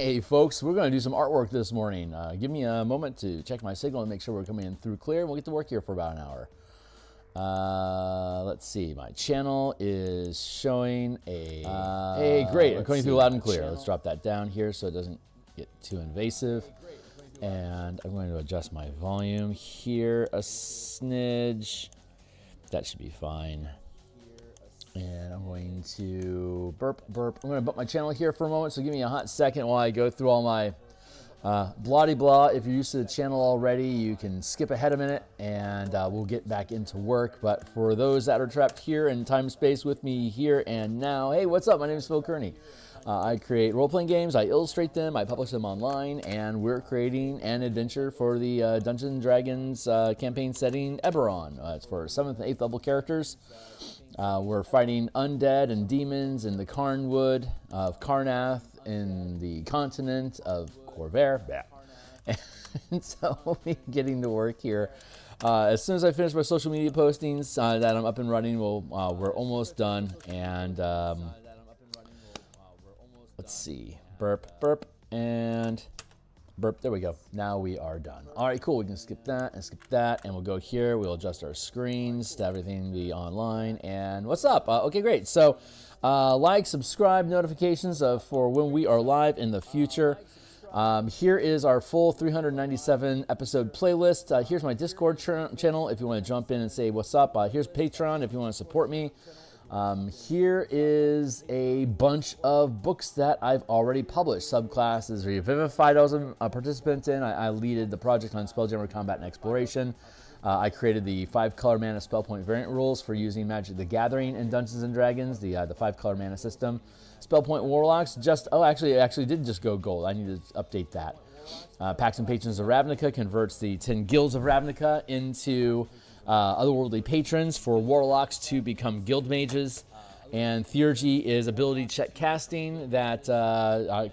Hey folks, we're going to do some artwork this morning. Give me a moment to check my signal and make sure we're coming in through clear. We'll get to work here for about an hour. Let's see, my channel is showing a... hey, great, I'm coming through loud and clear. Let's drop that down here so it doesn't get too invasive. And I'm going to adjust my volume here a smidge. That should be fine. And I'm going to burp. I'm going to bump my channel here for a moment, so give me a hot second while I go through all my blah-de-blah. If you're used to the channel already, you can skip ahead a minute, and we'll get back into work. But for those that are trapped here in time space with me here and now, hey, what's up? My name is Phil Kearney. I create role-playing games, I illustrate them, I publish them online, and we're creating an adventure for the Dungeons & Dragons campaign setting Eberron. It's for 7th and 8th level characters. We're fighting undead and demons in the Carnwood of Karnath in the continent of Corvair. Yeah. And so we'll be getting to work here. As soon as I finish my social media postings that I'm up and running, we're almost done. And let's see, burp, and burp. There we go. Now we are done. All right, cool. We can skip that, and we'll go here. We'll adjust our screens to everything be online. And what's up? Okay, great. So like, subscribe, notifications for when we are live in the future. Here is our full 397 episode playlist. Here's my Discord channel if you want to jump in and say what's up. Here's Patreon if you want to support me. Here is a bunch of books that I've already published. Subclasses Revivified I was a participant in. I leaded the project on Spelljammer Combat and Exploration. I created the 5-color mana spell point variant rules for using Magic the Gathering in Dungeons & Dragons, the 5-color mana system. Point Warlocks actually did just go gold. I need to update that. Pacts and Patrons of Ravnica converts the 10 guilds of Ravnica into otherworldly patrons for warlocks to become guild mages. And Theurgy is ability check casting that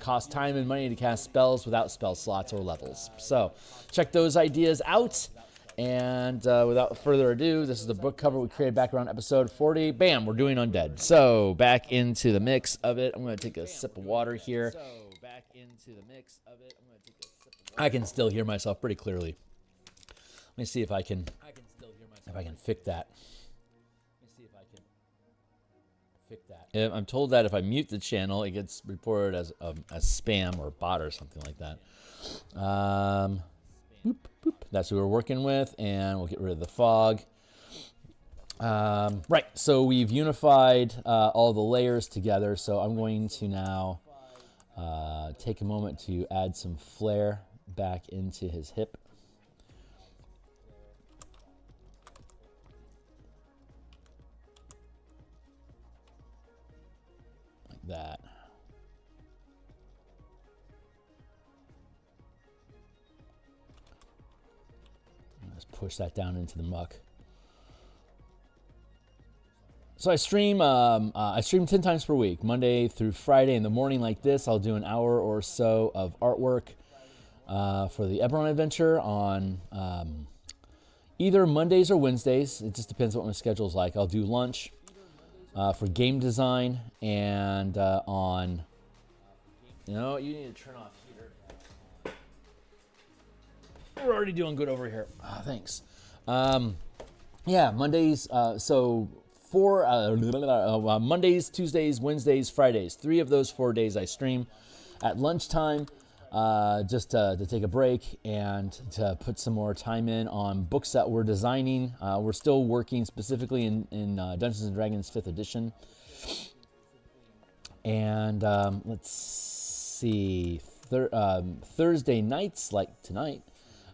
costs time and money to cast spells without spell slots or levels. So check those ideas out. And without further ado, this is the book cover we created back around episode 40. Bam, we're doing Undead. So back into the mix of it. I'm going to take a sip of water here. I can still hear myself pretty clearly. Let me see if I can fix that. I'm told that if I mute the channel, it gets reported as spam or bot or something like that. That's who we're working with, and we'll get rid of the fog. Right, so we've unified all the layers together, so I'm going to now take a moment to add some flair back into his hip. That. Let's push that down into the muck. So I stream 10 times per week, Monday through Friday. In the morning like this, I'll do an hour or so of artwork for the Eberron adventure on either Mondays or Wednesdays. It just depends what my schedule is like. I'll do lunch for game design, and on, you know, you need to turn off heater. We're already doing good over here. Thanks. Yeah, Mondays. So Mondays, Tuesdays, Wednesdays, Fridays. 3 of those 4 days I stream at lunchtime, just to take a break and to put some more time in on books that we're designing. We're still working specifically in Dungeons & Dragons 5th edition. And let's see, Thursday nights like tonight,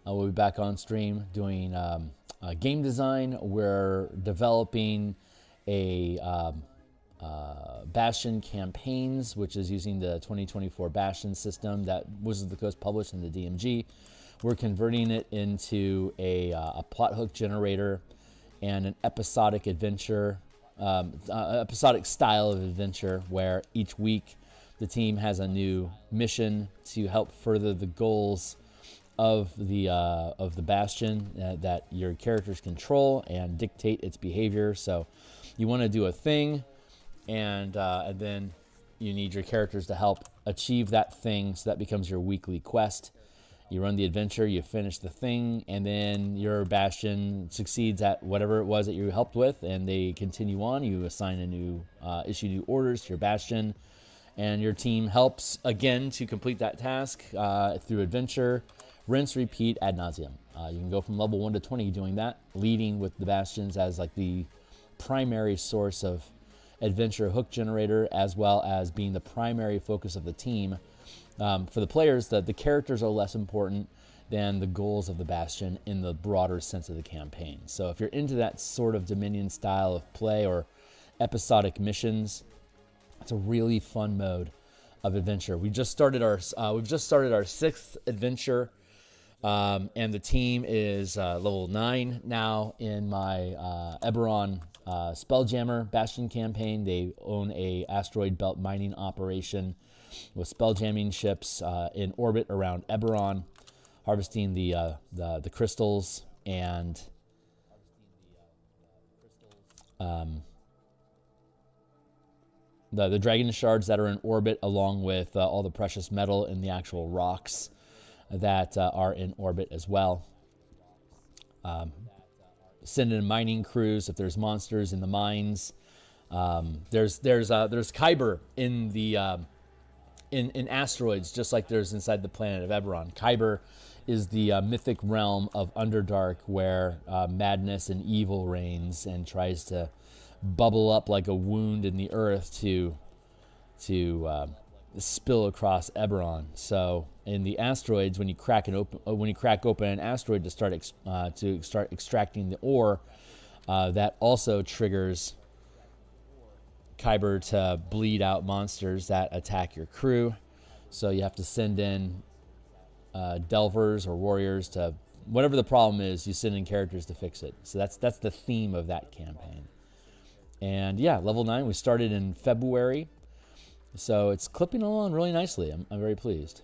we'll be back on stream doing game design. We're developing a Bastion campaigns, which is using the 2024 Bastion system that Wizards of the Coast published in the DMG. We're converting it into a plot hook generator and an episodic adventure, episodic style of adventure, where each week the team has a new mission to help further the goals of the Bastion that your characters control and dictate its behavior. So you want to do a thing, and then you need your characters to help achieve that thing, so that becomes your weekly quest. You run the adventure, you finish the thing, and then your bastion succeeds at whatever it was that you helped with, and they continue on. You assign a new, issue new orders to your bastion, and your team helps again to complete that task through adventure, rinse, repeat ad nauseum. You can go from level 1 to 20 doing that, leading with the bastions as like the primary source of adventure hook generator, as well as being the primary focus of the team. For the players, the characters are less important than the goals of the bastion in the broader sense of the campaign. So if you're into that sort of Dominion style of play or episodic missions, it's a really fun mode of adventure. We've just started our 6th adventure, and the team is level 9 now in my Eberron Spelljammer Bastion campaign. They own a asteroid belt mining operation with spelljamming ships in orbit around Eberron, harvesting the crystals and the dragon shards that are in orbit, along with all the precious metal in the actual rocks that are in orbit as well. Send in mining crews if there's monsters in the mines. There's Kyber in the in asteroids, just like there's inside the planet of Eberron. Kyber is the mythic realm of Underdark, where madness and evil reigns and tries to bubble up like a wound in the earth to spill across Eberron. So in the asteroids, when you crack open an asteroid to start extracting the ore, that also triggers Kyber to bleed out monsters that attack your crew. So you have to send in delvers or warriors to, whatever the problem is, you send in characters to fix it. So that's the theme of that campaign. And yeah, level 9, we started in February. So it's clipping along really nicely. I'm very pleased.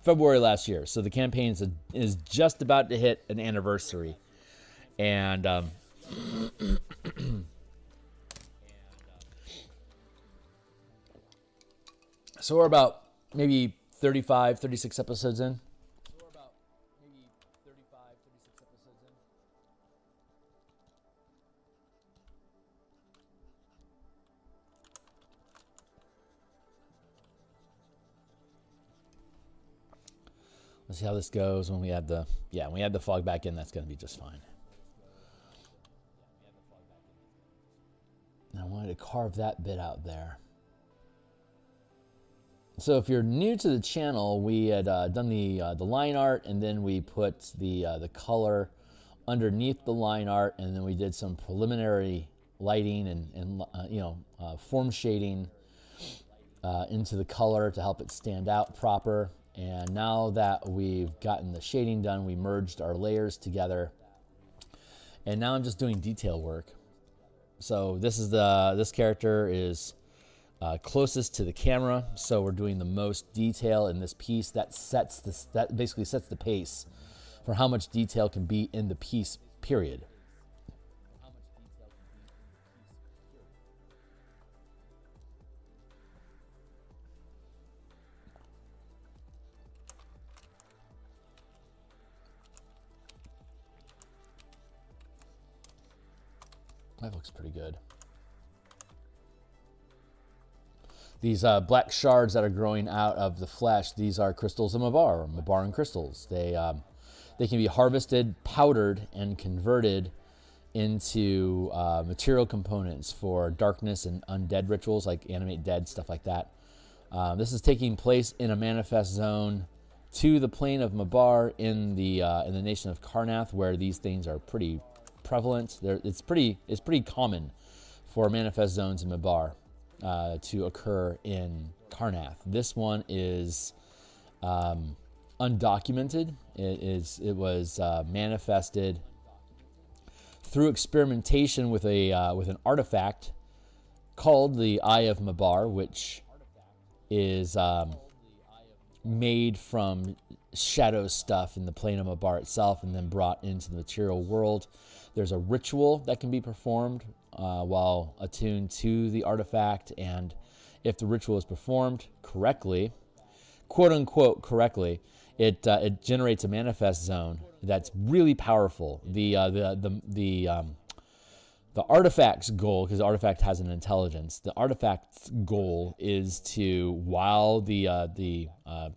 February last year. So the campaign is just about to hit an anniversary. And so we're about maybe 35, 36 episodes in. Let's see how this goes when we add the fog back in. That's going to be just fine. I wanted to carve that bit out there. So if you're new to the channel, we had done the line art, and then we put the color underneath the line art, and then we did some preliminary lighting and form shading into the color to help it stand out proper. And now that we've gotten the shading done, we merged our layers together, and now I'm just doing detail work. So this character is closest to the camera, so we're doing the most detail in this piece. That basically sets the pace for how much detail can be in the piece, period. That looks pretty good. These black shards that are growing out of the flesh, these are crystals of Mabar, or Mabaran crystals. They can be harvested, powdered, and converted into material components for darkness and undead rituals, like animate dead, stuff like that. This is taking place in a manifest zone to the plane of Mabar in the nation of Karnath, where these things are pretty prevalent. It's pretty common for manifest zones in Mabar to occur in Karnath. This one is undocumented. It was manifested through experimentation with an artifact called the Eye of Mabar, which is made from shadow stuff in the plane of Mabar itself and then brought into the material world. There's a ritual that can be performed while attuned to the artifact, and If the ritual is performed correctly, quote unquote correctly, it generates a manifest zone that's really powerful. The artifact's goal, because the artifact has an intelligence, the artifact's goal is to, while the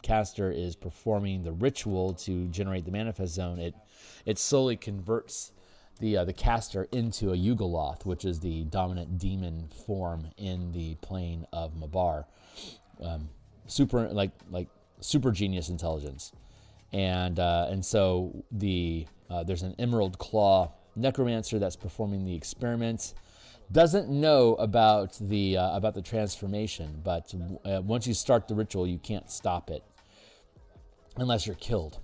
caster is performing the ritual to generate the manifest zone, it slowly converts the caster into a Yugoloth, which is the dominant demon form in the plane of Mabar. Super genius intelligence, and so there's an Emerald Claw necromancer that's performing the experiment. Doesn't know about the transformation, but once you start the ritual, you can't stop it unless you're killed.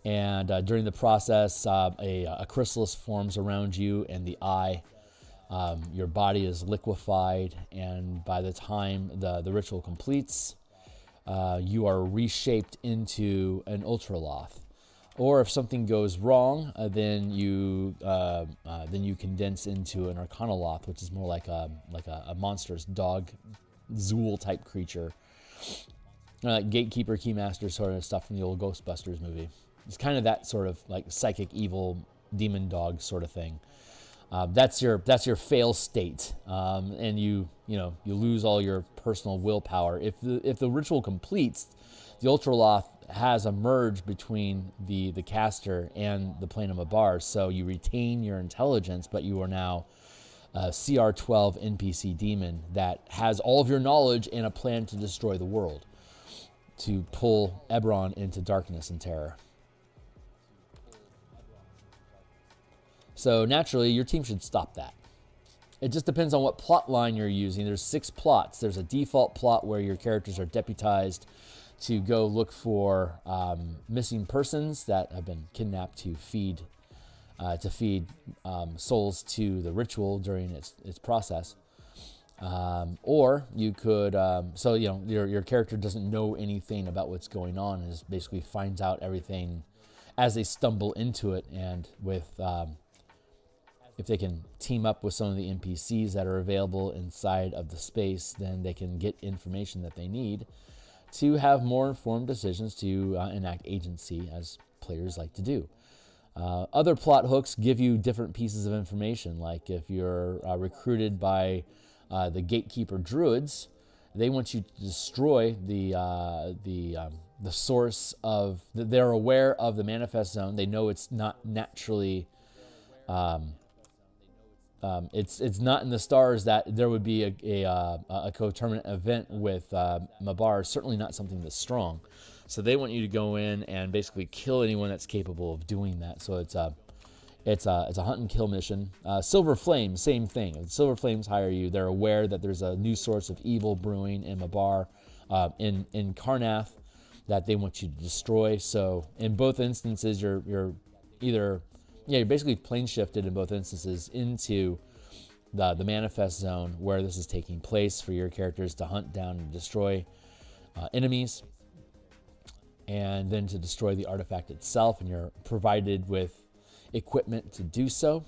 And during the process, a chrysalis forms around you and the eye. Your body is liquefied, and by the time the ritual completes, you are reshaped into an Ultraloth. Or if something goes wrong, then you condense into an Arcanoloth, which is more like a monstrous dog, Zool type creature, like Gatekeeper, Keymaster sort of stuff from the old Ghostbusters movie. It's kind of that sort of like psychic evil demon dog sort of thing. That's your fail state, and you lose all your personal willpower. If the ritual completes, the Ultraloth has a merge between the caster and the plane of Mabar, so you retain your intelligence, but you are now a CR12 NPC demon that has all of your knowledge and a plan to destroy the world, to pull Eberron into darkness and terror. So naturally, your team should stop that. It just depends on what plot line you're using. There's 6 plots. There's a default plot where your characters are deputized to go look for missing persons that have been kidnapped to feed souls to the ritual during its process. Or you could, your character doesn't know anything about what's going on and just basically finds out everything as they stumble into it, and with if they can team up with some of the NPCs that are available inside of the space, then they can get information that they need to have more informed decisions to enact agency, as players like to do. Other plot hooks give you different pieces of information, like if you're recruited by the Gatekeeper Druids, they want you to destroy the source of. They're aware of the manifest zone. They know it's not naturally. It's not in the stars that there would be a coterminant event with Mabar. Certainly not something that's strong. So they want you to go in and basically kill anyone that's capable of doing that. So it's a hunt and kill mission. Silver Flames, same thing. If Silver Flames hire you, they're aware that there's a new source of evil brewing in Mabar, in Karnath, that they want you to destroy. So in both instances, you're basically plane shifted in both instances into the manifest zone where this is taking place for your characters to hunt down and destroy enemies, and then to destroy the artifact itself, and you're provided with equipment to do so.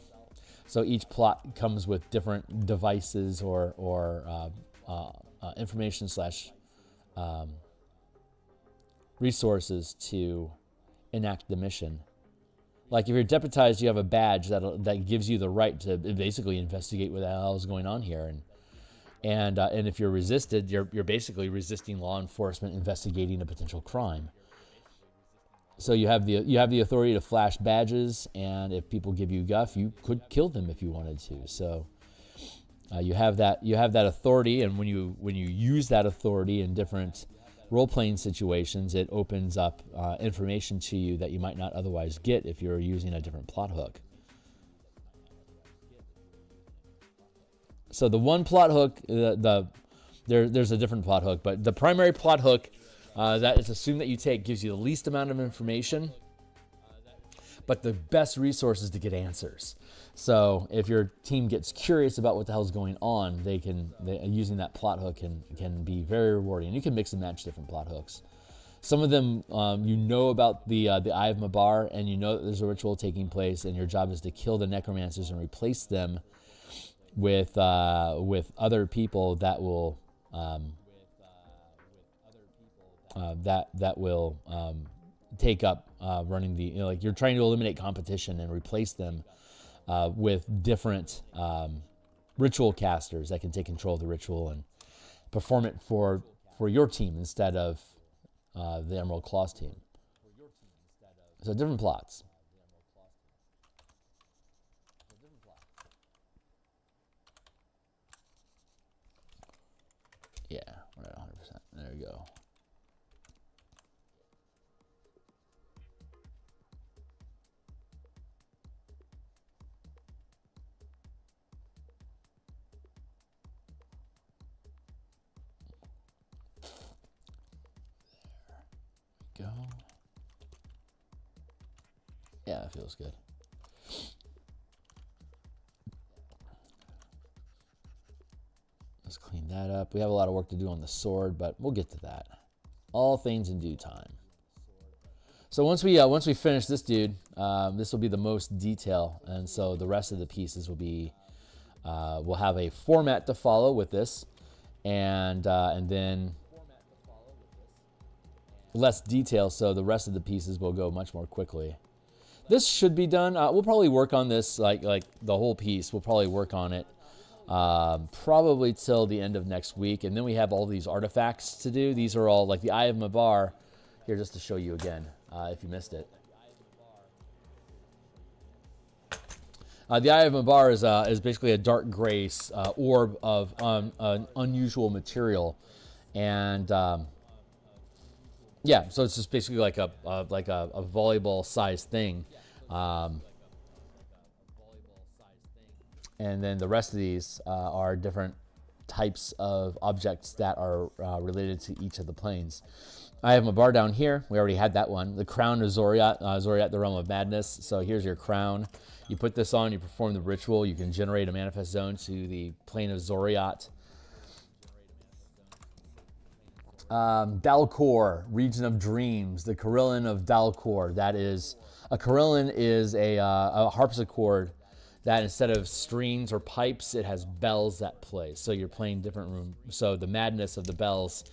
So each plot comes with different devices or information / resources to enact the mission. Like if you're deputized, you have a badge that gives you the right to basically investigate what the hell is going on here, and if you're resisted, you're basically resisting law enforcement investigating a potential crime. So you have the authority to flash badges, and if people give you guff, you could kill them if you wanted to. So you have that authority, and when you use that authority in different role-playing situations, it opens up information to you that you might not otherwise get if you're using a different plot hook. So the one plot hook, there's a different plot hook, but the primary plot hook that is assumed that you take gives you the least amount of information, but the best resources to get answers. So if your team gets curious about what the hell's going on, using that plot hook can be very rewarding. And you can mix and match different plot hooks. Some of them, about the Eye of Mabar, and you know that there's a ritual taking place, and your job is to kill the necromancers and replace them with other people that will that will take up running the, like you're trying to eliminate competition and replace them with different ritual casters that can take control of the ritual and perform it for your team instead of the Emerald Claws team. So different plots. Yeah, we're at 100%. There we go. There we go. Yeah, it feels good. Let's clean that up. We have a lot of work to do on the sword, but we'll get to that. All things in due time. So once we finish this dude, this will be the most detail, and so the rest of the pieces will be we'll have a format to follow with this, and then less detail. So the rest of the pieces will go much more quickly. This should be done. We'll probably work on this like the whole piece. We'll probably work on it probably till the end of next week, and then we have all these artifacts to do. These are all like the Eye of Mabar. Here, just to show you again, if you missed it. The Eye of Mabar is basically a dark gray orb of an unusual material, and yeah, so it's just basically like a volleyball sized thing. And then the rest of these are different types of objects that are related to each of the planes. I have my bar down here. We already had that one. The crown of Zoriat, Zoriat, the realm of madness. So here's your crown. You put this on, you perform the ritual. You can generate a manifest zone to the plane of Zoriat. Dalcor, region of dreams. The carillon of Dalcor. That is, a carillon is a harpsichord that instead of strings or pipes, it has bells that play. So you're playing different room. So the madness of the bells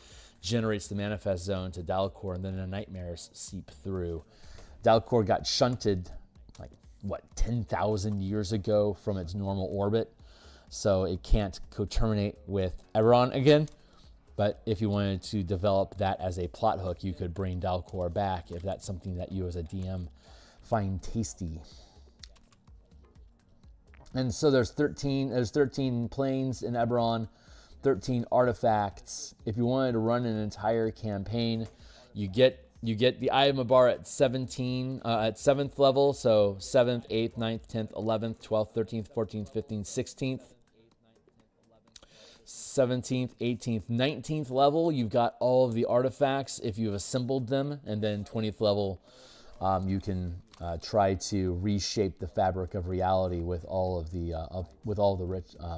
generates the manifest zone to Dalcor, and then the nightmares seep through. Dalcor got shunted, like, what, 10,000 years ago from its normal orbit. So it can't coterminate with Eberron again. But if you wanted to develop that as a plot hook, you could bring Dalcor back if that's something that you as a DM find tasty. And so there's 13 planes in Eberron, 13 artifacts. If you wanted to run an entire campaign, you get the Eye of Mabar at 17 at 7th level, so 7th, 8th, 9th, 10th, 11th, 12th, 13th, 14th, 15th, 16th. 17th, 18th, 19th level, you've got all of the artifacts if you've assembled them, and then 20th level, you can try to reshape the fabric of reality with all of the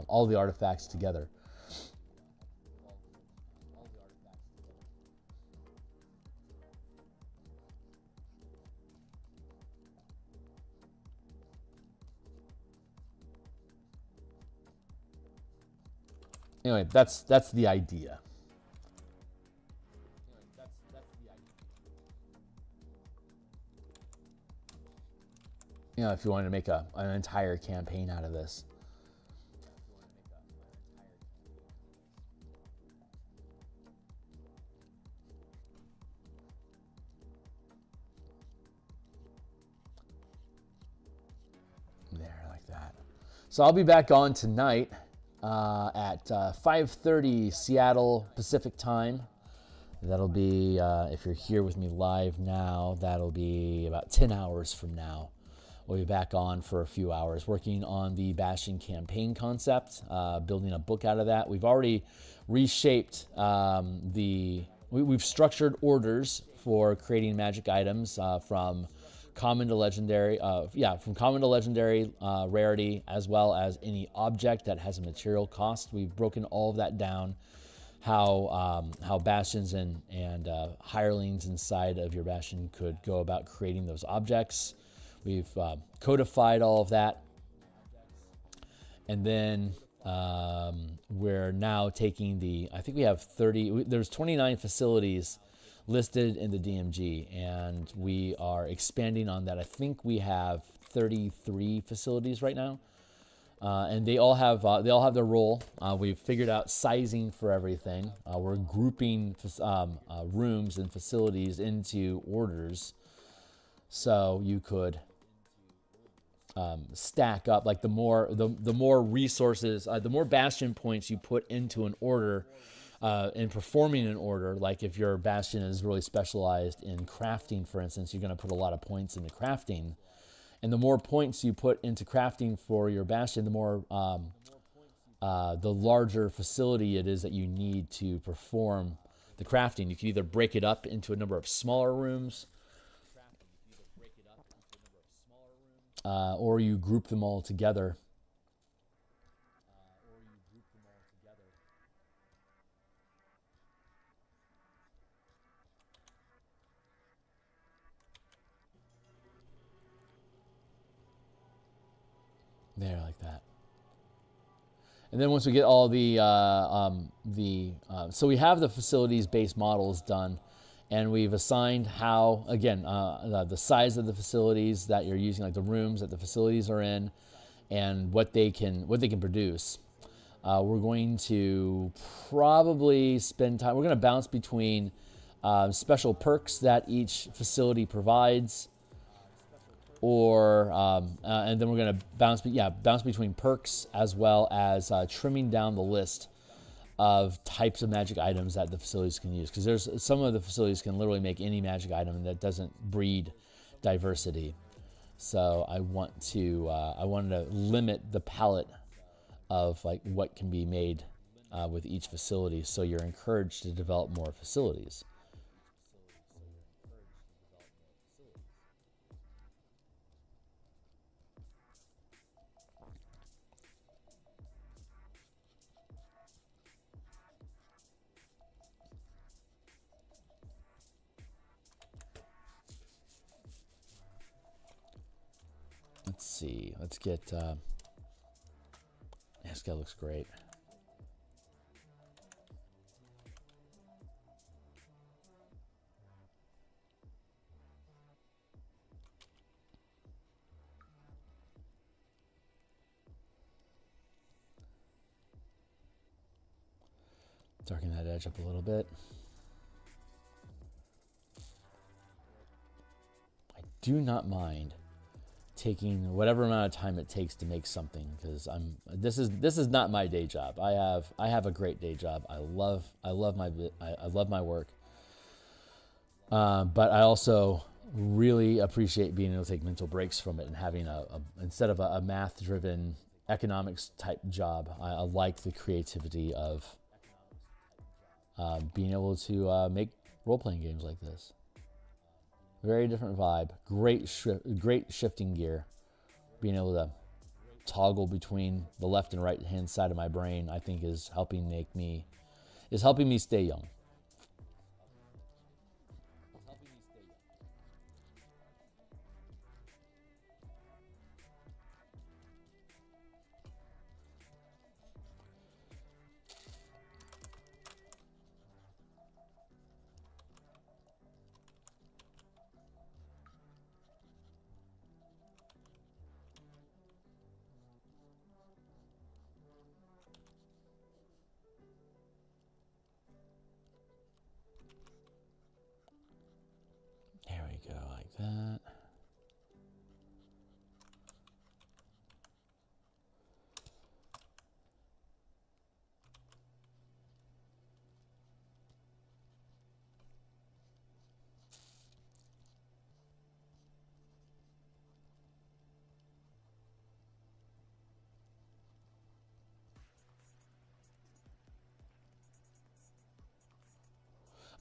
all the artifacts together. Anyway, that's the idea. You know, if you wanted to make an entire campaign out of this. There, like that. So I'll be back on tonight at 5:30 Seattle Pacific time. That'll be, if you're here with me live now, that'll be about 10 hours from now. We'll be back on for a few hours working on the Bastion campaign concept, building a book out of that. We've already reshaped we've structured orders for creating magic items from common to legendary, from common to legendary rarity, as well as any object that has a material cost. We've broken all of that down, how bastions and hirelings inside of your bastion could go about creating those objects. We've codified all of that. And then We're now taking I think we have 30, there's 29 facilities listed in the DMG, and we are expanding on that. I think we have 33 facilities right now. And they all have their role. We've figured out sizing for everything. We're grouping rooms and facilities into orders, so you could stack up. Like the more resources, the more bastion points you put into an order, in performing an order. Like if your bastion is really specialized in crafting, for instance, you're going to put a lot of points into crafting. And the more points you put into crafting for your bastion, the more, the larger facility it is that you need to perform the crafting. You can either break it up into a number of smaller rooms, or you group them all together. There, like that. And then once we get all so we have the facilities based models done, and we've assigned how, again, the size of the facilities that you're using, like the rooms that the facilities are in, and what they can produce. We're going to probably spend time. We're going to bounce between special perks that each facility provides, or and then we're going to bounce between perks as well as trimming down the list of types of magic items that the facilities can use, because there's some of the facilities can literally make any magic item that doesn't breed diversity. So I wanted to limit the palette of like what can be made with each facility, so you're encouraged to develop more facilities. Let's see. Let's get. This guy looks great. Darken that edge up a little bit. I do not mind taking whatever amount of time it takes to make something, because this is not my day job. I have a great day job. I love my work, but I also really appreciate being able to take mental breaks from it and having instead of a math driven economics type job. I like the creativity of being able to make role-playing games like this. Very different vibe. Great shifting gear. Being able to toggle between the left and right hand side of my brain, I think, is helping me stay young. There we go, like that.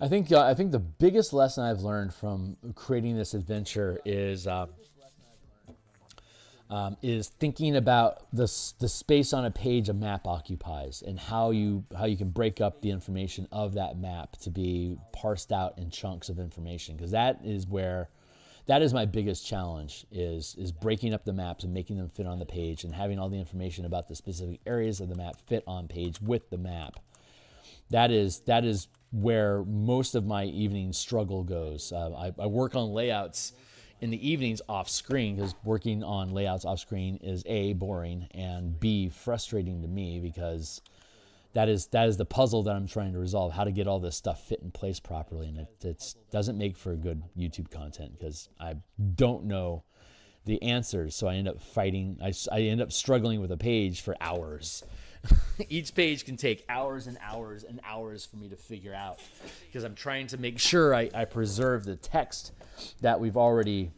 I think the biggest lesson I've learned from creating this adventure is thinking about the space on a page a map occupies, and how you can break up the information of that map to be parsed out in chunks of information, because that's that is my biggest challenge is breaking up the maps and making them fit on the page and having all the information about the specific areas of the map fit on page with the map. That is where most of my evening struggle goes. I work on layouts in the evenings off screen, because working on layouts off screen is A, boring, and B, frustrating to me, because that is the puzzle that I'm trying to resolve, how to get all this stuff fit in place properly. And it doesn't make for good YouTube content, because I don't know the answers. So I end up fighting, I end up struggling with a page for hours. Each page can take hours and hours and hours for me to figure out, because I'm trying to make sure I preserve the text that we've already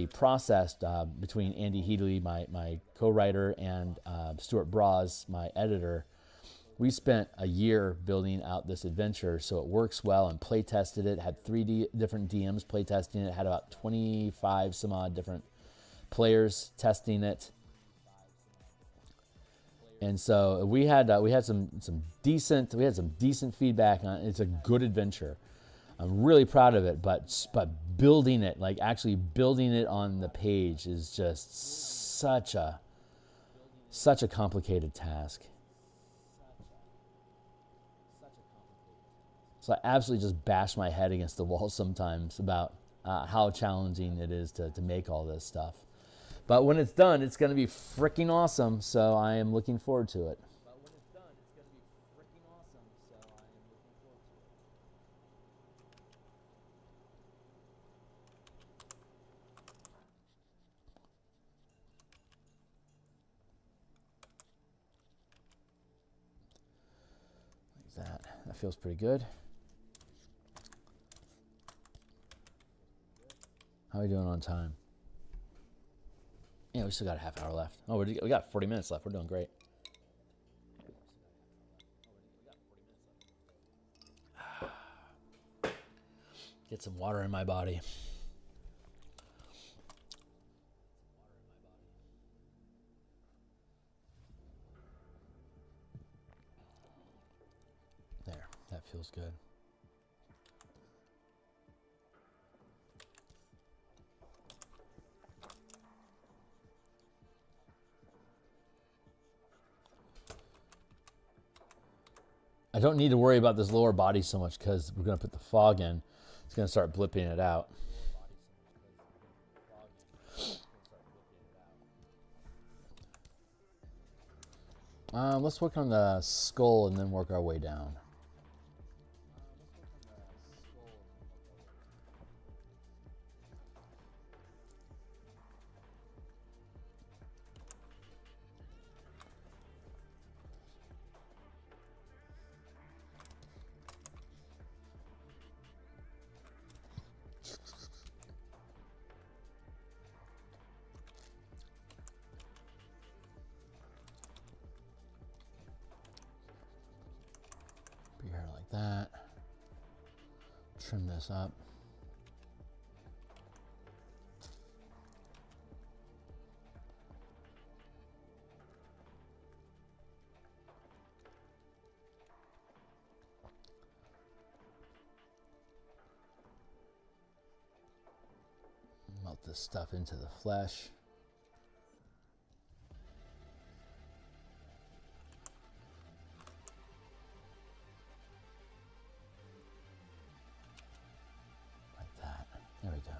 processed between Andy Heatley, my co-writer, and Stuart Braz, my editor. We spent a year building out this adventure so it works well, and play tested it, had 3 different DMs play testing it, had about 25 some odd different players testing it. And so we had some decent feedback on it. It's a good adventure. I'm really proud of it, but building it, like actually building it on the page, is just such a complicated task. So I absolutely just bash my head against the wall sometimes about how challenging it is to make all this stuff. But when it's done, it's going to be freaking awesome, so I am looking forward to it. Like that. That feels pretty good. How are we doing on time? Yeah, we still got a half hour left. Oh, we got 40 minutes left. We're doing great. Get some water in my body. There, that feels good. I don't need to worry about this lower body so much, because we're going to put the fog in. It's going to start blipping it out. Let's work on the skull and then work our way down. That. Trim this up. Melt this stuff into the flesh. There we go.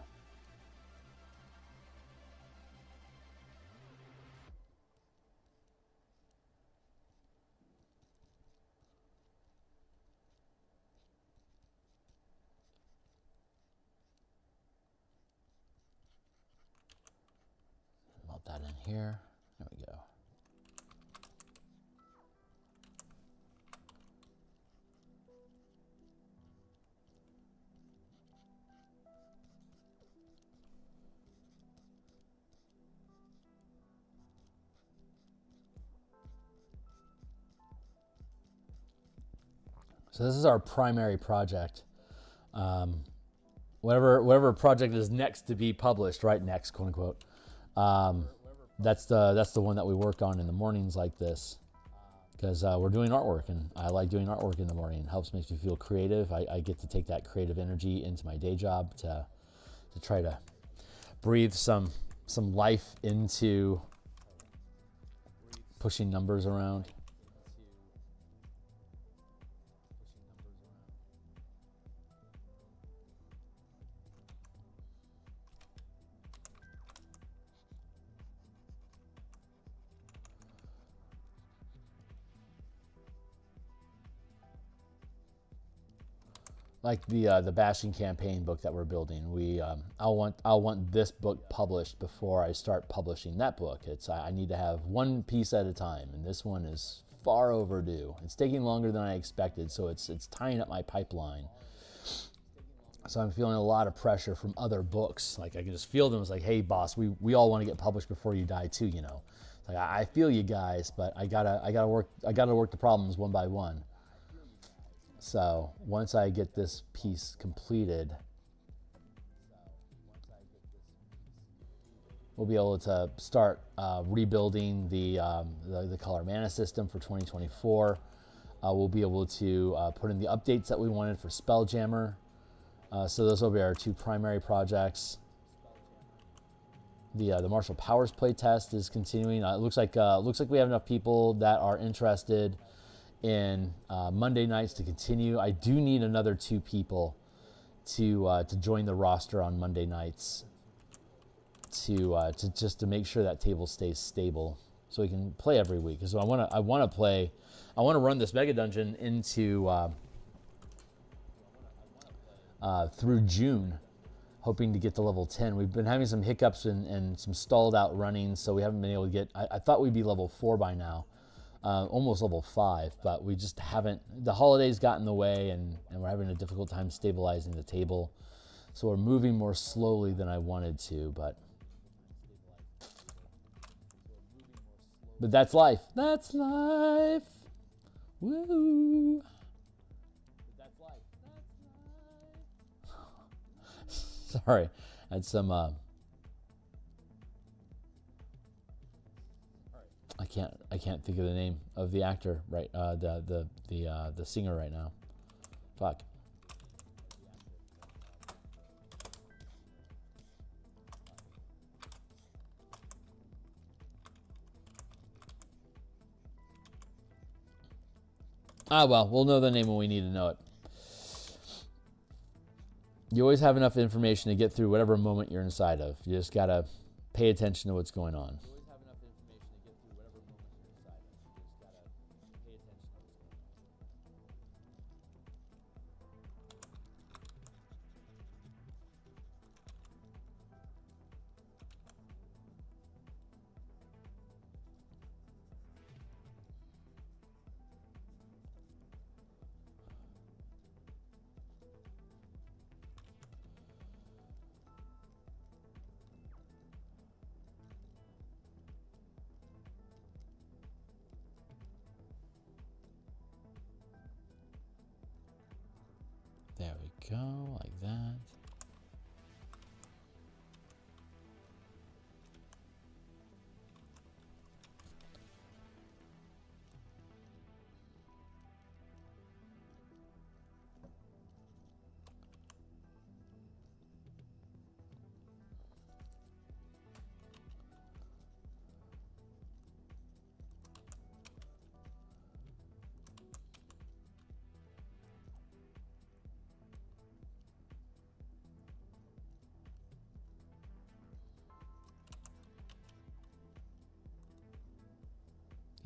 Melt that in here. There we go. So this is our primary project. Whatever project is next to be published, right? Next, quote unquote. That's the one that we work on in the mornings like this, because we're doing artwork, and I like doing artwork in the morning. It helps, makes me feel creative. I get to take that creative energy into my day job to to try to breathe some life into pushing numbers around. Like the bashing campaign book that we're building, I'll want this book published before I start publishing that book. I need to have one piece at a time, and this one is far overdue. It's taking longer than I expected, so it's tying up my pipeline. So I'm feeling a lot of pressure from other books. Like I can just feel them. It's like, hey boss, we all want to get published before you die too, you know. Like I feel you guys, but I gotta work the problems one by one. So once I get this piece completed, we'll be able to start rebuilding the color mana system for 2024. We'll be able to put in the updates that we wanted for Spelljammer. So those will be our two primary projects. The Martial Powers playtest is continuing. It looks like we have enough people that are interested in Monday nights to continue. I do need another 2 people to join the roster on Monday nights to just to make sure that table stays stable, so we can play every week. So I want to run this mega dungeon into through June, hoping to get to level 10. We've been having some hiccups and some stalled out runnings, so we haven't been able to get. I thought we'd be level 4 by now. Almost level 5, but we just haven't. The holidays got in the way, and we're having a difficult time stabilizing the table. So we're moving more slowly than I wanted to, but that's life. That's life. Woo. Sorry, I had some. I can't think of the name of the actor, right? The singer right now. Fuck. Ah, well, we'll know the name when we need to know it. You always have enough information to get through whatever moment you're inside of. You just gotta pay attention to what's going on. There we go, like that.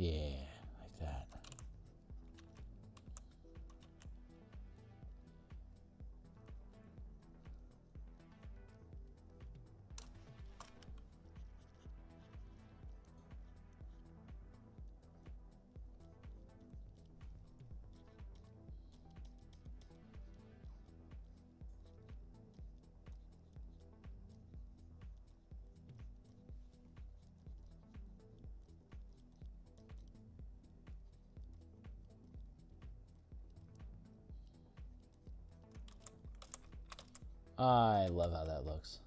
Yeah, like that. I love how that looks.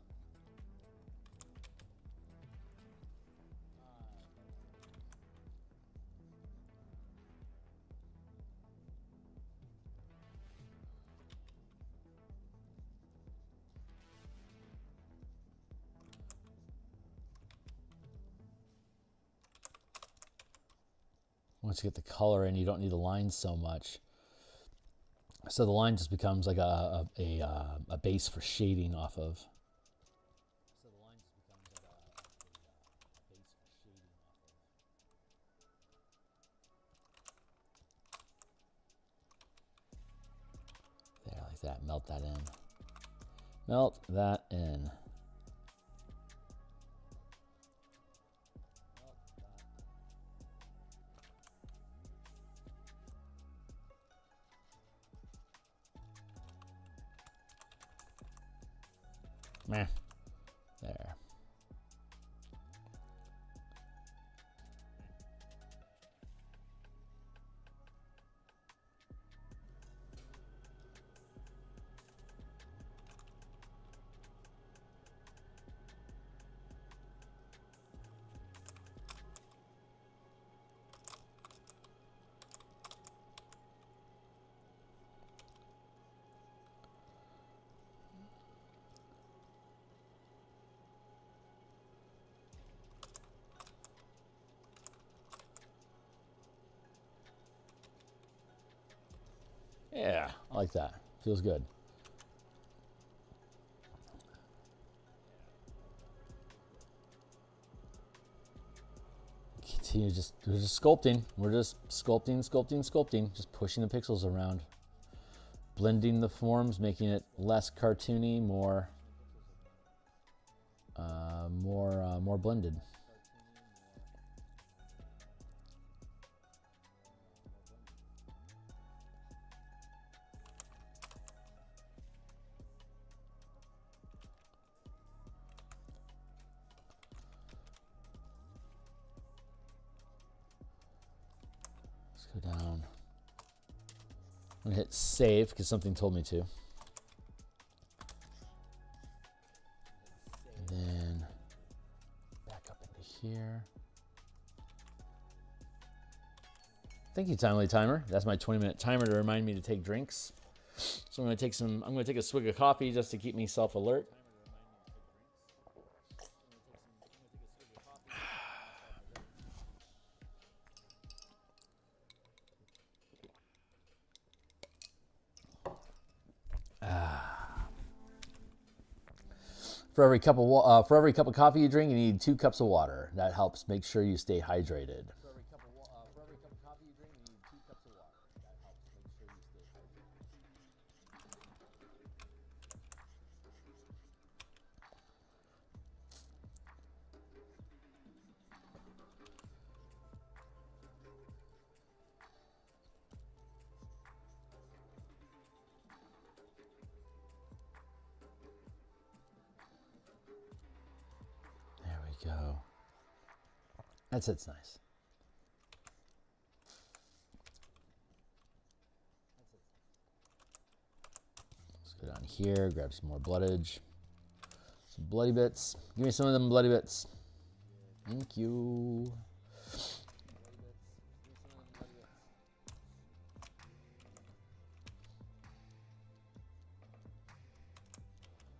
once you get the color in, you don't need the lines so much. So the line just becomes like a base for shading off of. There, like that. Melt that in. Melt that in. Meh. There. Yeah, I like that. Feels good. Continue we're just sculpting. We're just sculpting, sculpting, sculpting. Just pushing the pixels around. Blending the forms, making it less cartoony, more blended. Let's go down. I'm gonna hit save because something told me to. And then back up into here. Thank you, Timely Timer. That's my 20-minute timer to remind me to take drinks. So I'm gonna take a swig of coffee just to keep myself alert. For every cup of coffee you drink, you need 2 cups of water. That helps make sure you stay hydrated. Go. It's nice. Let's go down here, grab some more bloodage. Some bloody bits. Give me some of them bloody bits. Thank you.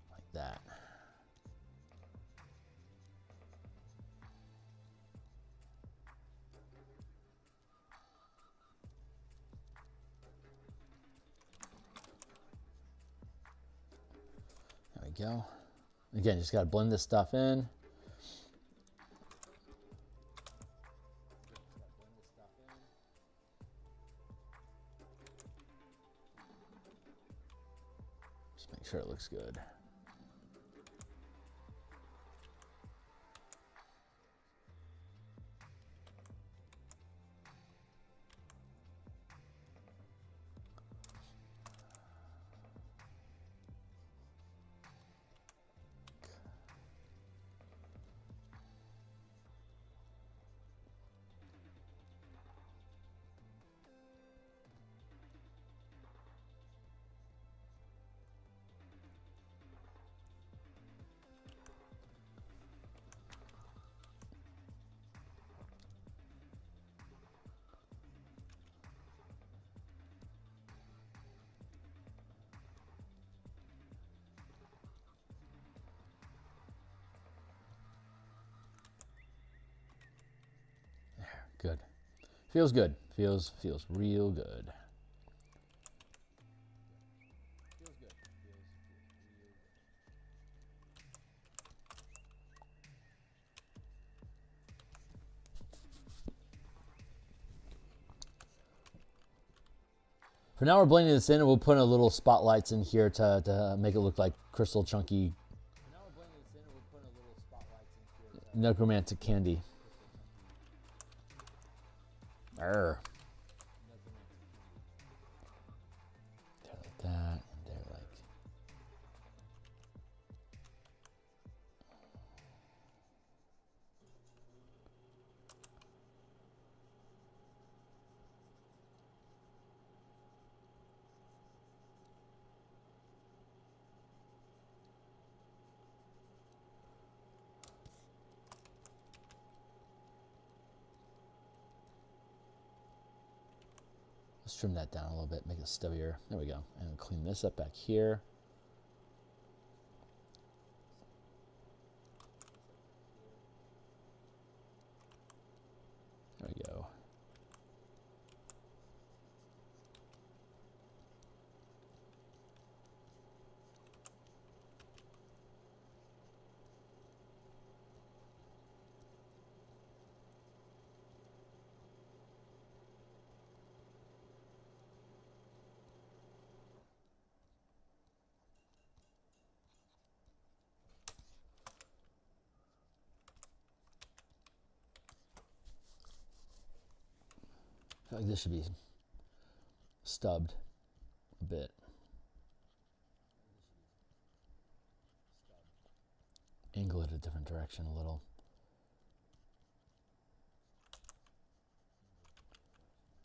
Like that. Go. Again, just got to blend this stuff in. Just make sure it looks good. Good. Feels good. Feels real good. For now, we're blending this in, and we'll put a little spotlights in here to make it look like crystal chunky necromantic candy. Arr. There like that, and there like. Let's trim that down a little bit, make it stubbier. There we go. And clean this up back here. There we go. I feel like this should be stubbed a bit. Angle it a different direction a little.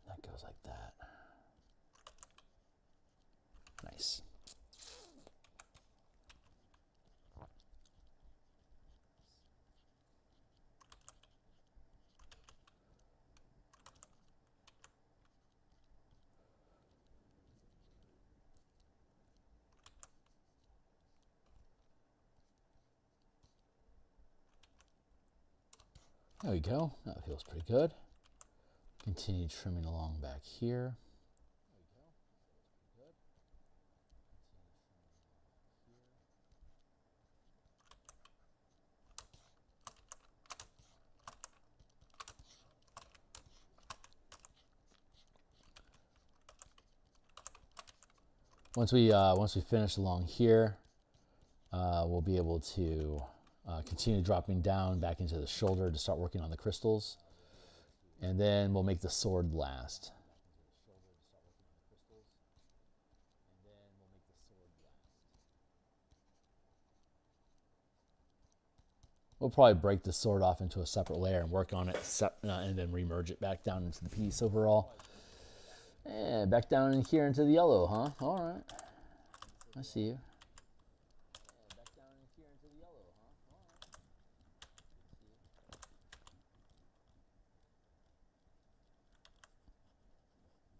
That goes like that. Nice. There we go. That feels pretty good. Continue trimming along back here. Once we finish along here, we'll be able to continue dropping down back into the shoulder to start working on the crystals. And then we'll make the sword last. We'll probably break the sword off into a separate layer and work on it and then remerge it back down into the piece overall. And back down in here into the yellow, huh? All right. I see you.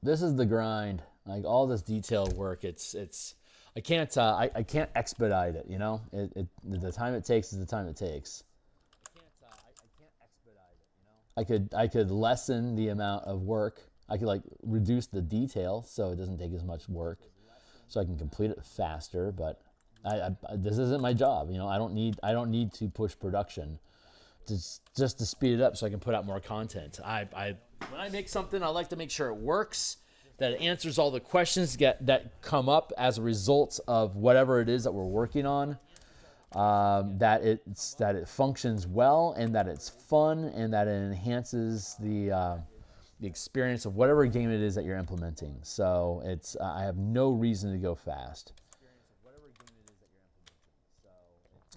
This is the grind. Like all this detail work, I can't expedite it. You know, the time it takes is the time it takes. I could lessen the amount of work. I could like reduce the detail so it doesn't take as much work, so I can complete it faster. But this isn't my job. You know, I don't need to push production just to speed it up so I can put out more content. When I make something, I like to make sure it works, that it answers all the questions that come up as a result of whatever it is that we're working on, that it functions well, and that it's fun, and that it enhances the experience of whatever game it is that you're implementing. So I have no reason to go fast.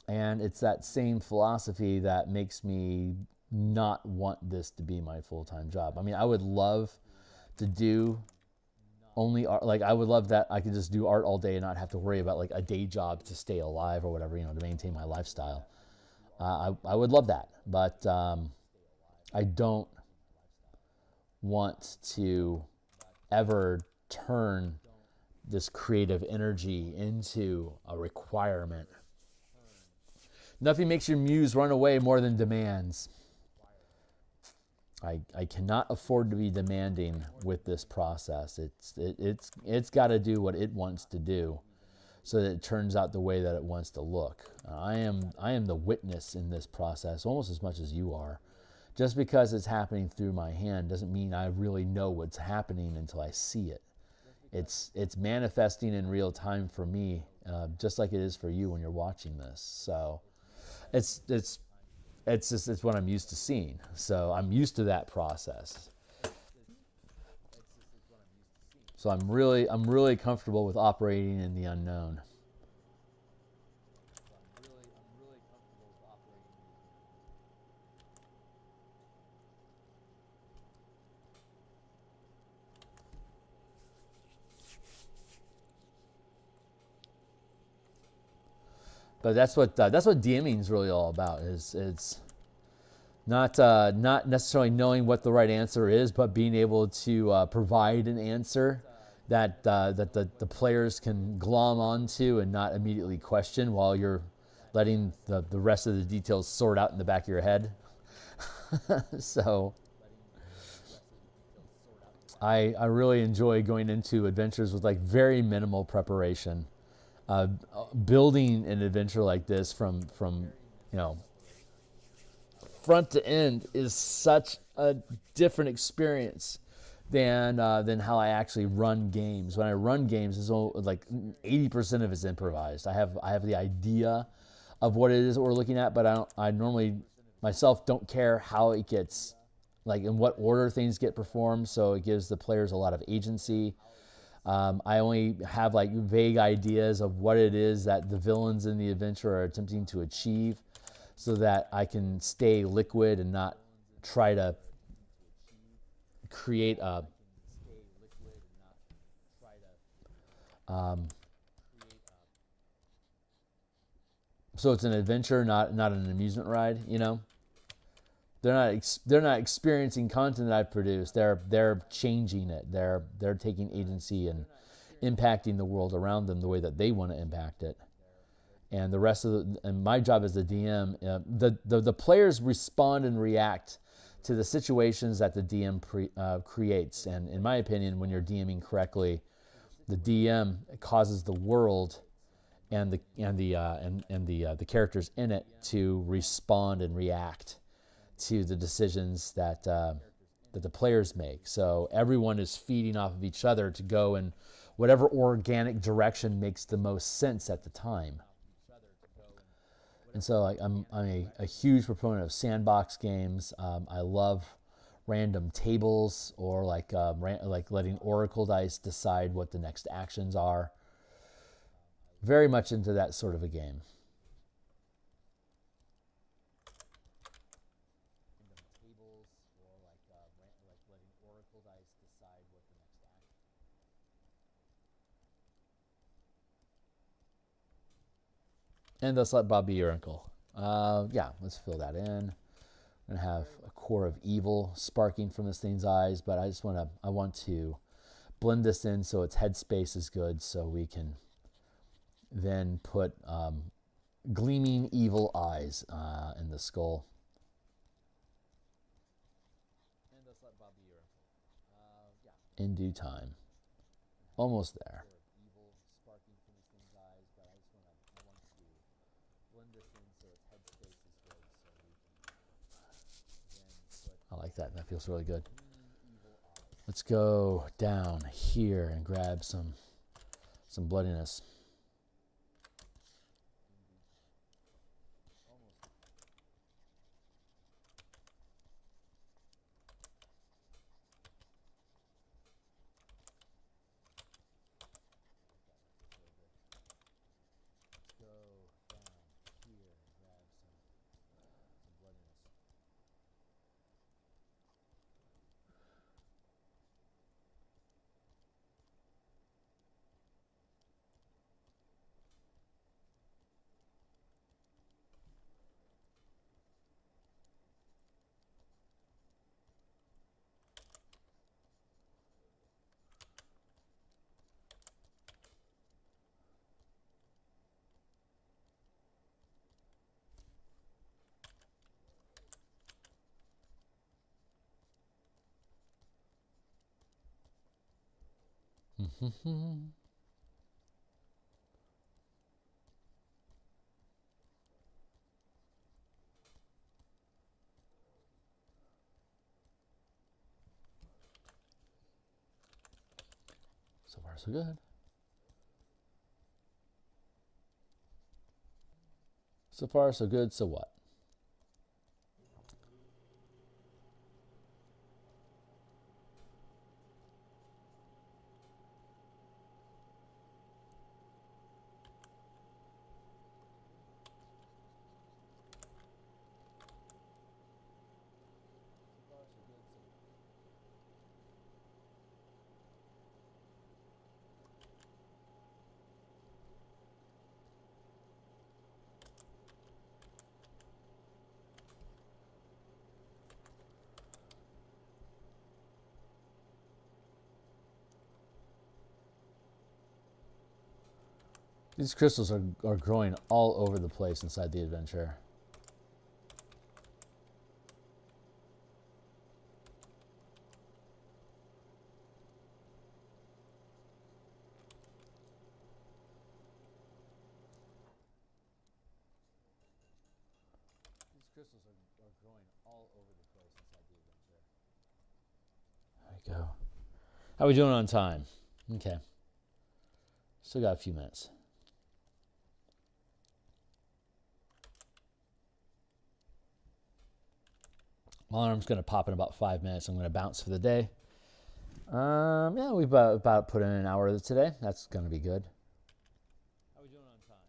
And it's that same philosophy that makes me not want this to be my full-time job. I mean, I would love to do only art. Like, I would love that I could just do art all day and not have to worry about like a day job to stay alive or whatever, you know, to maintain my lifestyle. I would love that, but I don't want to ever turn this creative energy into a requirement. Nothing makes your muse run away more than demands. I cannot afford to be demanding with this process. It's got to do what it wants to do, so that it turns out the way that it wants to look. I am the witness in this process almost as much as you are. Just because it's happening through my hand doesn't mean I really know what's happening until I see it. It's manifesting in real time for me, just like it is for you when you're watching this. So it's what I'm used to seeing. So I'm used to that process. So I'm really comfortable with operating in the unknown. But that's what DMing is really all about. It's not necessarily knowing what the right answer is, but being able to provide an answer that the players can glom onto and not immediately question while you're letting the rest of the details sort out in the back of your head. So I really enjoy going into adventures with like very minimal preparation. Building an adventure like this from front to end is such a different experience than how I actually run games. When I run games, it's all, like 80% of it's improvised. I have the idea of what it is that we're looking at, but I normally myself don't care how it gets, like in what order things get performed. So it gives the players a lot of agency. I only have like vague ideas of what it is that the villains in the adventure are attempting to achieve, so that I can stay liquid and not try to create a so it's an adventure, not an amusement ride. They're not experiencing content that I've produced. They're changing it. They're taking agency and impacting the world around them the way that they want to impact it. And the rest of and my job as the DM, the players respond and react to the situations that the DM creates. And in my opinion, when you're DMing correctly, the DM causes the world and the characters in it to respond and react to the decisions that the players make. So everyone is feeding off of each other to go in whatever organic direction makes the most sense at the time. And so I'm a huge proponent of sandbox games. I love random tables, or like letting Oracle dice decide what the next actions are. Very much into that sort of a game. And thus let Bob be your uncle. Yeah, let's fill that in. I'm gonna have a core of evil sparking from this thing's eyes, but I want to blend this in so its headspace is good, so we can then put gleaming evil eyes in the skull. In due time. Almost there. I like that. That feels really good. Let's go down here and grab some bloodiness. So far, so good. So far, so good. So what? These crystals are growing all over the place inside the adventure. These crystals are growing all over the place inside the adventure. There we go. How are we doing on time? Okay. Still got a few minutes. My alarm's going to pop in about 5 minutes. I'm going to bounce for the day. Yeah, we've about put in an hour today. That's going to be good. How are we doing on time?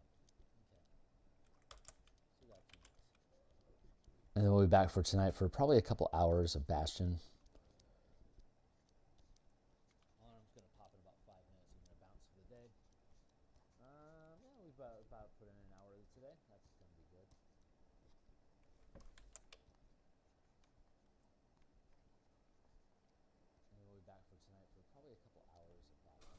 Okay. And then we'll be back for tonight for probably a couple hours of Bastion. Alarm's going to pop in about 5 minutes. I'm going to bounce for the day. Yeah, we've about put in an hour today. That's going to be good. And we'll be back for tonight for probably a couple hours of Bastion.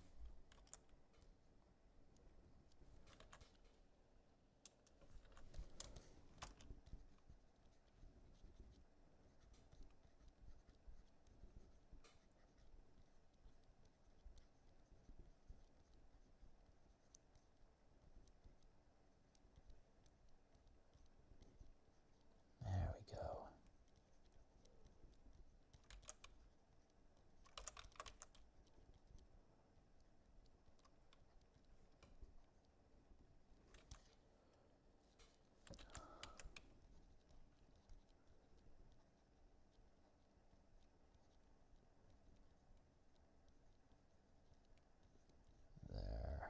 There we go. There.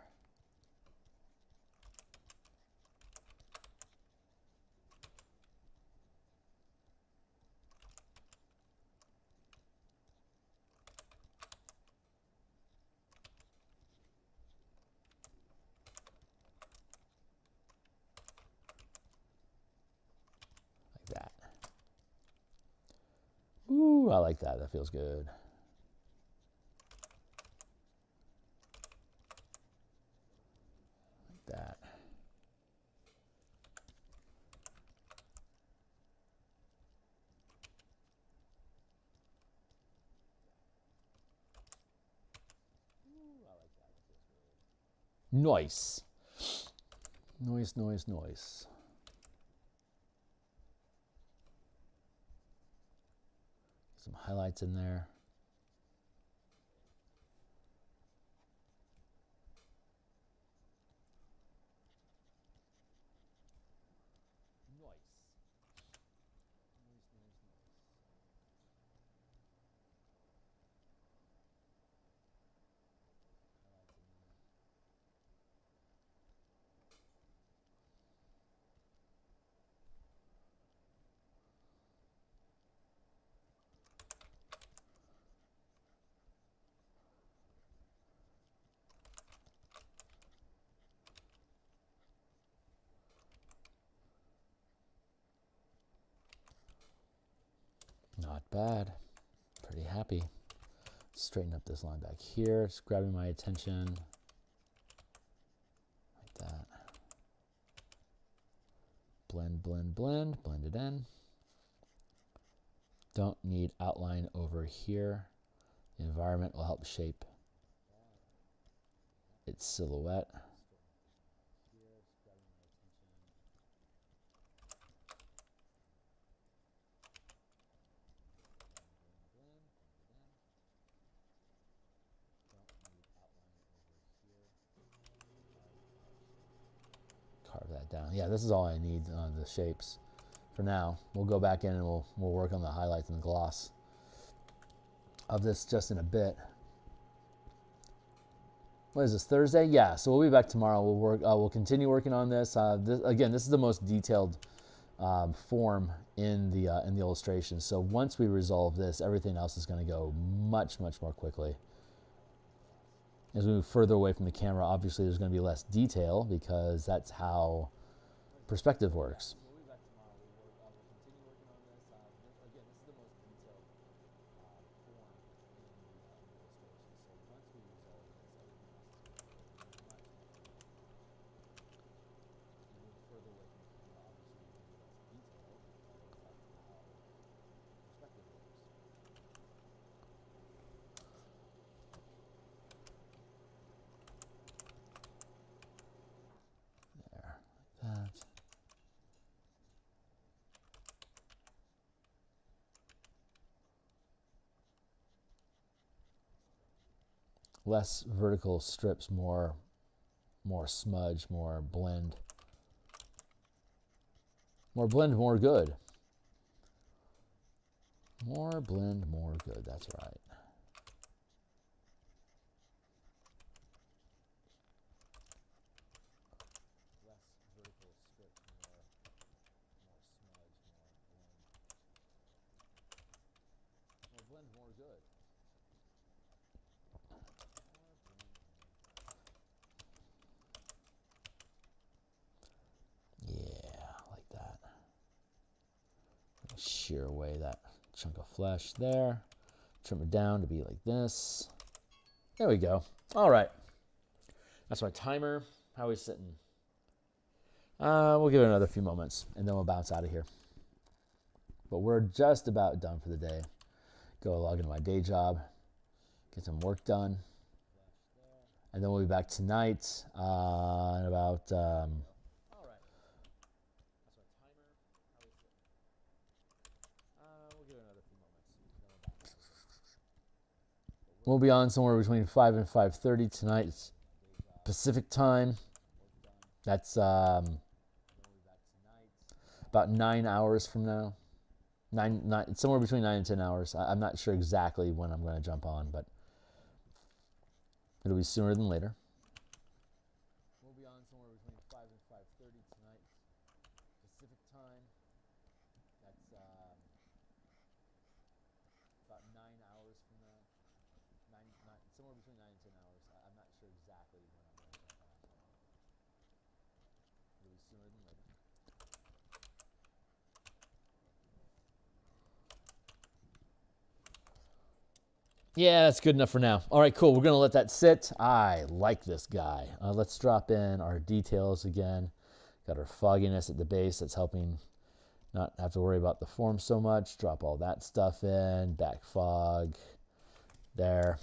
Like that. Ooh, I like that. That feels good. Like that. Ooh, I like that. That feels good. Nice. Noise, noise, noise. Some highlights in there. Nice. Noise, noise, noise. Highlights in there. Not bad. Pretty happy. Straighten up this line back here. It's grabbing my attention. Like that. Blend, blend, blend. Blend it in. Don't need outline over here. The environment will help shape its silhouette. Carve that down. Yeah, this is all I need on the shapes for now. We'll go back in and we'll work on the highlights and the gloss of this just in a bit. What is this, Thursday? Yeah, so we'll be back tomorrow. We'll work. We'll continue working on this. Again, this is the most detailed form in the illustration. So once we resolve this, everything else is going to go much more quickly. As we move further away from the camera, obviously there's going to be less detail because that's how perspective works. That. Less vertical strips, more smudge, more blend. More blend, more good. More blend, more good. That's right. Shear away that chunk of flesh there. Trim it down to be like this. There we go. All right. That's my timer. How are we sitting? We'll give it another few moments, and then we'll bounce out of here. But we're just about done for the day. Go log into my day job, get some work done, and then we'll be back tonight in about... We'll be on somewhere between 5 and 5:30 tonight. It's Pacific time. That's about 9 hours from now. Somewhere between 9 and 10 hours. I'm not sure exactly when I'm going to jump on, but it'll be sooner than later. We'll be on somewhere between 5 and 5:30 tonight. Pacific time. That's about 9 hours from now. Somewhere between 9 and 10 hours. I'm not sure exactly when I'm going to jump on. It'll be sooner than later. Yeah, that's good enough for now. All right, cool. We're going to let that sit. I like this guy. Let's drop in our details again. Got our fogginess at the base. That's helping not have to worry about the form so much. Drop all that stuff in. Back fog. There.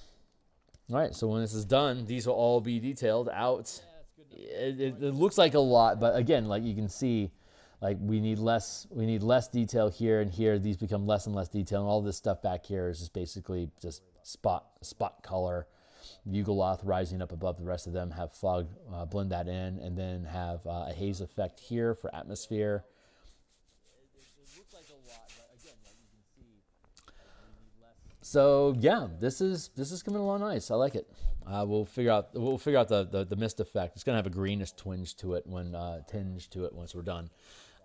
All right, so when this is done, these will all be detailed out. It looks like a lot, but again, like you can see, like we need less detail here and here. These become less and less detail, and all this stuff back here is just basically just spot color. Yugoloth rising up above the rest of them, have fog blend that in, and then have a haze effect here for atmosphere. It looks like a lot, but again, like you can see, we need less. So yeah, this is coming along nice. I like it. We'll figure out the mist effect. It's gonna have a greenish tinge to it once we're done.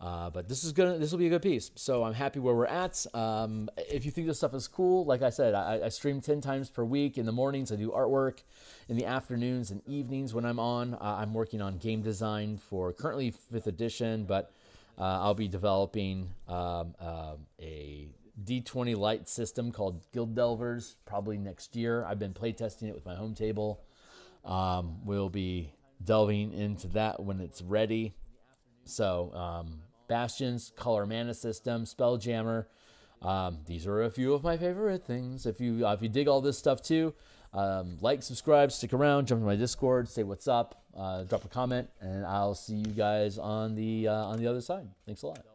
But this will be a good piece. So I'm happy where we're at. If you think this stuff is cool, like I said, I stream 10 times per week. In the mornings, I do artwork. In the afternoons and evenings when I'm on, I'm working on game design for currently 5th edition, but I'll be developing a D20 light system called Guild Delvers probably next year. I've been playtesting it with my home table. We'll be delving into that when it's ready. So Bastions, Color Mana System, Spelljammer. These are a few of my favorite things. If you dig all this stuff too, Like, subscribe, stick around, jump to my Discord, say what's up, drop a comment, and I'll see you guys on the other side. Thanks a lot.